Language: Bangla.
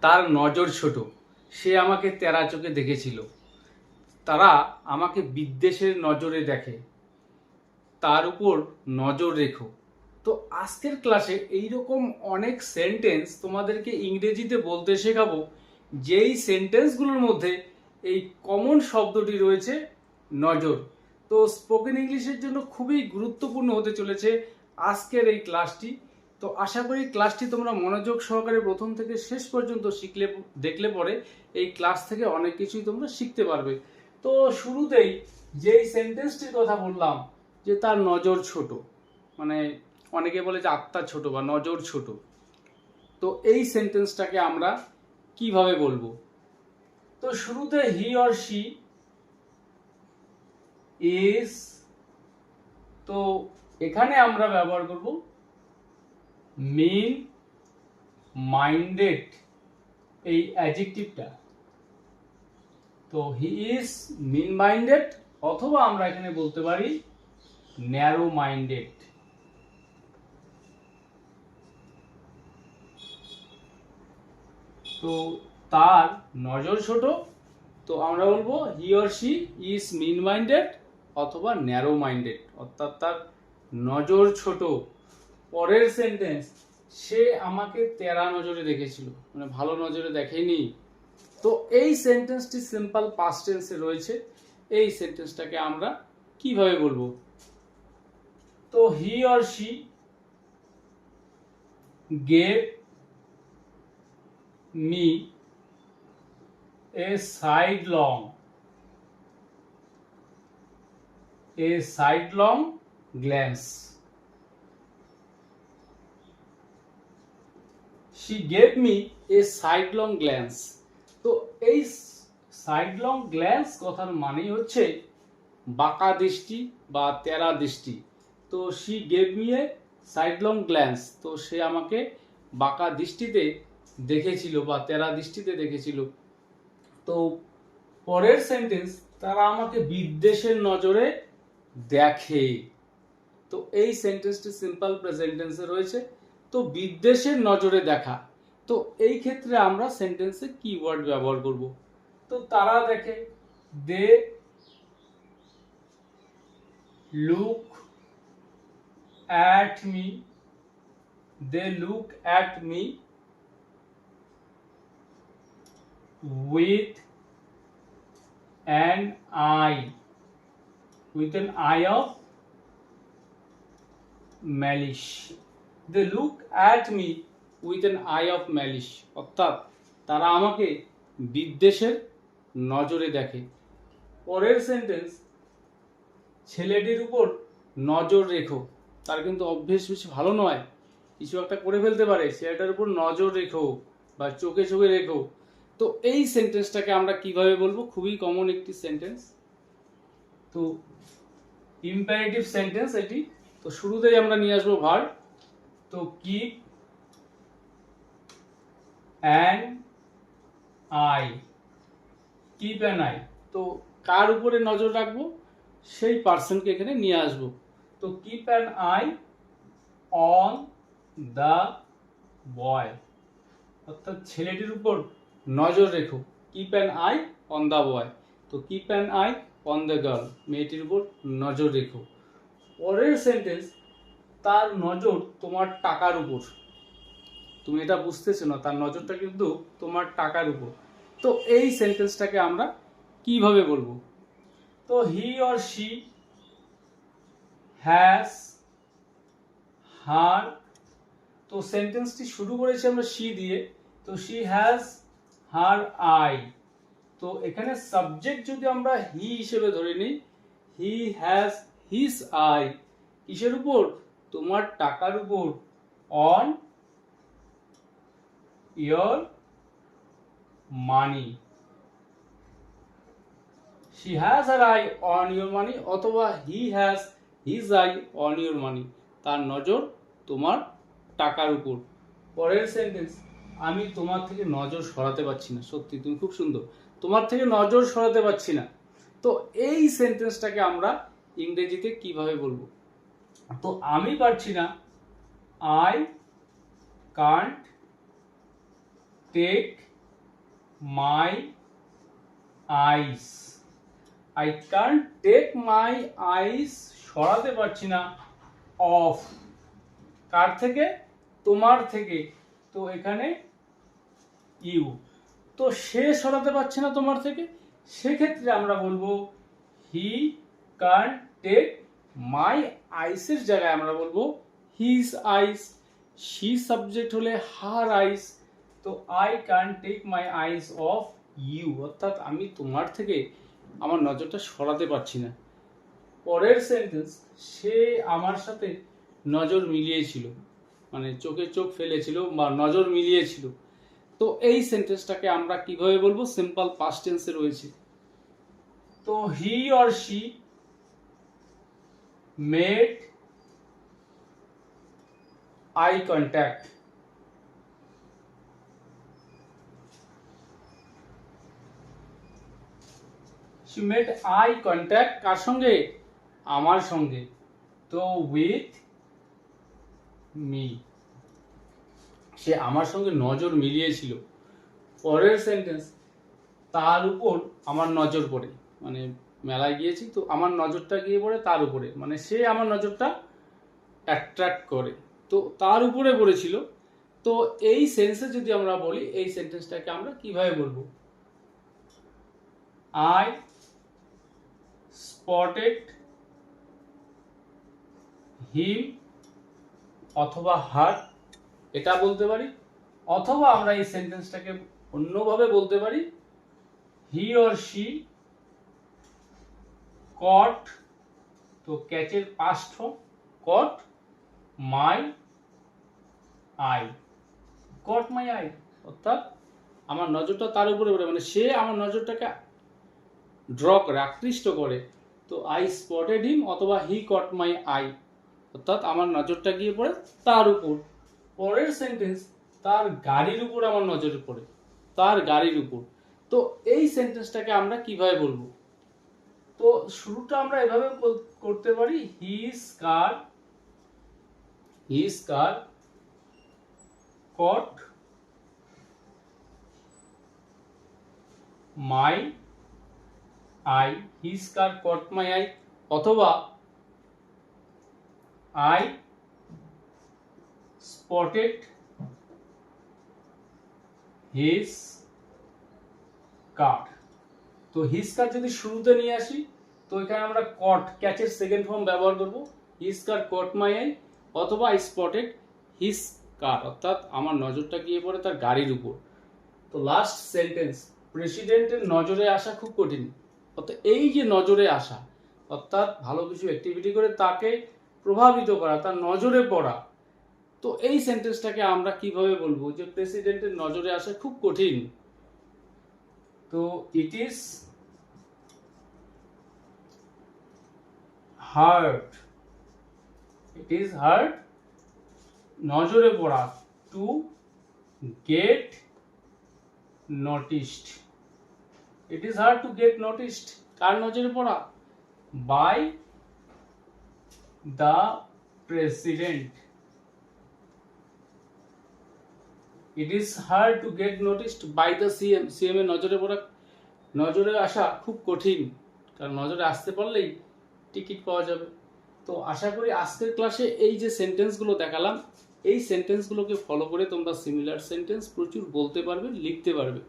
তার নজর ছোট, সে আমাকে তেরা চোখে দেখেছিল। তারা আমাকে বিদ্বেষের নজরে দেখে, তার উপর নজর রেখো। তো আজকের ক্লাসে এইরকম অনেক সেন্টেন্স তোমাদেরকে ইংরেজিতে বলতে শেখাবো, যেই সেন্টেন্সগুলোর মধ্যে এই কমন শব্দটি রয়েছে নজর। তো স্পোকেন ইংলিশের জন্য খুবই গুরুত্বপূর্ণ হতে চলেছে আজকের এই ক্লাসটি। তো আশা করি ক্লাসটি তোমরা মনোযোগ সহকারে প্রথম থেকে শেষ পর্যন্ত দেখলে পরে এই ক্লাস থেকে অনেক কিছুই তোমরা শিখতে পারবে। তো শুরুতেই যেই সেন্টেন্সটির কথা বললাম যে তার নজর ছোট, মানে অনেকে বলে যে আত্মা ছোট বা নজর ছোট, তো এই সেন্টেন্সটাকে আমরা কিভাবে বলবো? তো শুরুতে হি অর শি ইজ, তো এখানে আমরা ব্যবহার করব মিন মাইন্ডেড এই অ্যাডজেক্টিভটা। তো হি ইজ মিন মাইন্ডেড, অথবা আমরা এখানে বলতে পারি ন্যারো মাইন্ডেড। তো তার নজর ছোট, তো আমরা বলবো he or she is mean minded অথবা ন্যারো মাইন্ডেড, অর্থাৎ তার নজর ছোট। পরের সেন্টেন্স, সে আমাকে তেরা নজরে দেখেছিল, মানে ভালো নজরে দেখেনি। তো এই সেন্টেন্সটি সিম্পল পাস্ট টেন্সে রয়েছে, এই সেন্টেন্সটাকে আমরা কিভাবে বলবো? তো he or she gave me a sidelong glance. She gave me a sidelong glance. তো এই sidelong glance কথার মানেই হচ্ছে বাঁকা দৃষ্টি বা তেরা দৃষ্টি। তো she gave me a sidelong glance, তো সে আমাকে বাঁকা দৃষ্টিতে দেখেছিল বা তেরা দৃষ্টিতে দেখেছিল। তো পরের সেন্টেন্স, তারা আমাকে বিদ্বেষের নজরে দেখে। তো এই সেন্টেন্সটি সিম্পল প্রেজেন্ট টেন্সে রয়েছে। তো বিদ্বেষের নজরে দেখা, তো এই ক্ষেত্রে আমরা সেন্টেন্সে কি ওয়ার্ড ব্যবহার করব? তো তারা দেখে, they look at me, they look at me with an eye of malice. They look at me with an eye of malice, অর্থাৎ তারা আমাকে বিদ্বেষের নজরে দেখে। পরের সেন্টেন্স, ছেলেটির উপর নজর রেখো। তার কিন্তু অভ্যেস বেশি ভালো নয়, কিছু একটা করে ফেলতে পারে, ছেলেটার উপর নজর রেখো বা চোখে চোখে রেখো। তো এই সেন্টেন্সটাকে আমরা কিভাবে বলবো? খুবই কমন একটি সেন্টেন্স, তো ইম্পারেটিভ সেন্টেন্স এটি। তো শুরুতেই আমরা নিয়ে আসবো ভার্ব। তো keep an I, keep an I, তো কার উপরে নজর রাখবো? সেই পার্সনকে এখানে নিয়ে আসবো। তো keep an eye on the boy, অর্থাৎ ছেলেটির উপর নজর রেখো। Keep an eye on the boy, তো keep an eye on the girl, মেয়েটির উপর নজর রেখো। পরের সেন্টেন্স, তার নজর তোমার টাকার উপর। তুমি এটা বুঝতেছো না, তার নজরটা কিন্তু তোমার টাকার উপর। তো এই সেন্টেন্সটাকে আমরা কিভাবে বলবো? তো হি অর শি হ্যাজ হার, তো সেন্টেন্সটি শুরু করেছি আমরা শি দিয়ে, তো শি হ্যাজ হার আই। তো এখানে সাবজেক্ট যদি আমরা হি হিসেবে ধরে নিই, হি হ্যাজ হিজ আই, কিসের উপর? তোমার টাকার উপর, on your money. She has her eye on your money, অথবা he has his eye on your money, তার নজর তোমার টাকার উপর। পরের সেন্টেন্স, আমি তোমার থেকে নজর সরাতে পারছি না। সত্যি তুমি খুব সুন্দর, তোমার থেকে নজর সরাতে পারছি না। তো এই সেন্টেন্সটাকে আমরা ইংরেজিতে কিভাবে বলবো? তো আমি পারছি না, I can't take my eyes. I can't take my eyes, সরাতে পারছি না, অফ। কার থেকে? তোমার থেকে। তো এখানে ইউ। তো সে সরাতে পারছে না তোমার থেকে, সেক্ষেত্রে আমরা বলবো হি ক্যান টেক মাই আইসের জায়গায় আমরা বলবো হিজ আইস। শি সাবজেক্ট হলে হার আইস। তো I can take my eyes off you, অর্থাৎ আমি তোমার থেকে আমার নজরটা সরাতে পারছি না। পরের সেন্টেন্স, সে আমার সাথে নজর মিলিয়েছিল, মানে চোখে চোখ ফেলেছিল বা নজর মিলিয়েছিল। তো এই সেন্টেন্সটাকে আমরা কিভাবে বলবো? সিম্পল পাস্ট টেন্সে রয়েছে। তো he or she made eye contact. She made eye contact কার সঙ্গে? আমার সঙ্গে। তো উইথ মি, সে আমার সঙ্গে নজর মিলিয়েছিল। পরের সেন্টেন্স, তার উপর আমার নজর পড়ে, মানে মেলায় গিয়েছি তো আমার নজরটা গিয়ে পড়ে তার উপরে, মানে সে আমার নজরটা অ্যাট্রাক্ট করে, তো তার উপরে পড়েছিল। তো এই সেন্সে যদি আমরা বলি, এই সেন্টেন্সটাকে আমরা কিভাবে বলবো? আই স্পটেড হিম অথবা হার, এটা বলতে পারি। অথবা আমরা এই সেন্টেন্সটাকে অন্যভাবে বলতে পারি, হি অর শি কট, তো ক্যাচের past form caught my eye, caught my eye, অর্থাৎ আমার নজরটা তার উপরে পড়ে, মানে সে আমার নজরটাকে ড্র করে, আকৃষ্ট করে। তো আই স্পটেড হিম অথবা হি কট মাই আই, অর্থাৎ আমার নজরটা গিয়ে পড়ে তার উপর। পরের সেন্টেন্স, তার গাড়ির উপর আমার নজরে পড়ে, তার গাড়ির উপর। তো এই সেন্টেন্সটাকে আমরা কিভাবে বলবো? তো শুরুটা আমরা এভাবে করতে পারি, his car caught my eye, his car caught my eye, অথবা আই স্পটেড হিজ কার। তো হিজ কার যদি শুরুতে নিয়ে আসি, তো এখানে আমরা কট ক্যাচের সেকেন্ড ফর্ম ব্যবহার করব, his car caught my eye, অথবা আই স্পটেড হিজ কার, অর্থাৎ আমার নজরটা গিয়ে পড়ে তার গাড়ির উপর। তো লাস্ট সেন্টেন্স, প্রেসিডেন্টের নজরে আসা খুব কঠিন। অর্থাৎ এই যে নজরে আসা, অর্থাৎ ভালো কিছু অ্যাক্টিভিটি করে তাকে প্রভাবিত করা, তার নজরে পড়া। তো এই সেন্টেন্সটাকে আমরা কিভাবে বলবো যে প্রেসিডেন্টের নজরে আসা খুব কঠিন? তো it is hard, it is hard, নজরে পড়া, to get noticed. It is hard to get noticed, কার নজরে পড়া? By the president. It is hard to get noticed by the CM, CM এর নজরে পড়া, নজরে আসা খুব কঠিন, কারণ নজরে আসতে পারলেই টিকিট পাওয়া যাবে। তো আশা করি আজকের ক্লাসে এই যে সেন্টেন্সগুলো দেখালাম, এই সেন্টেন্সগুলোকে ফলো করে তোমরা সিমিলার সেন্টেন্স প্রচুর বলতে পারবে, লিখতে পারবে।